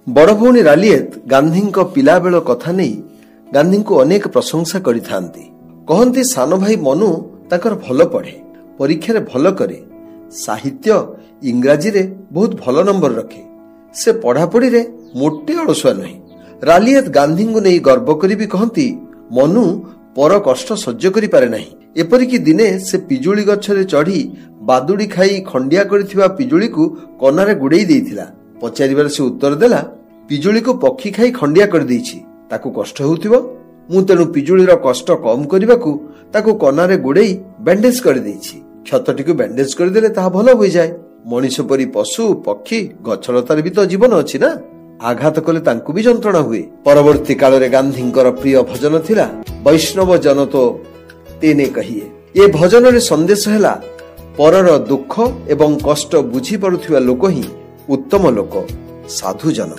बड़ भौणी रालियत गांधी पिला बेल कथा नहीं गांधी को अनेक प्रशंसा करिथांती। कहती सान भाई मनु ताकर भल पढ़े, परीक्षा भल करे, साहित्य इंग्राजी रे बहुत भल नंबर रखे, से पढ़ापढ़ी रे मोटे अलसुआ नहीं। रालियत गांधी को नहीं गर्व करी भी कहती मनु पर कष्ट सह्य करि पारे नहीं। एपरिकी दिने से पिजुली गछरे चढ़ी बादुड़ी खाई खंडिया करिथिबा पिजुली को कनारे गुड़ेई देइथिला। पचारिबार से उत्तर देला, पिजुली को पक्षी खाई खंडिया कर देइछि, ताकू कष्ट होउथिबो, मु तेनु पिजुलीर कष्ट कम करिबाकू ताकू कनारे गुड़ेई बैंडेज कर देइछि। क्षतटी को बैंडेज कर देले ताहा भल होई जाय। मनुष्य परी पशु पक्षी गछलतार भी तो जीवन अछि ना, आघात कले तांकू भी जंत्रणा हुए। परवर्ती काल रे गांधींकर प्रिय भजन थिला वैष्णव जन तो तेने कहिए। ए भजन रे संदेश हैला परर दुख एवं कष्ट बुझी पड़ुथिबा लोक ही उत्तम लोक, साधु जन।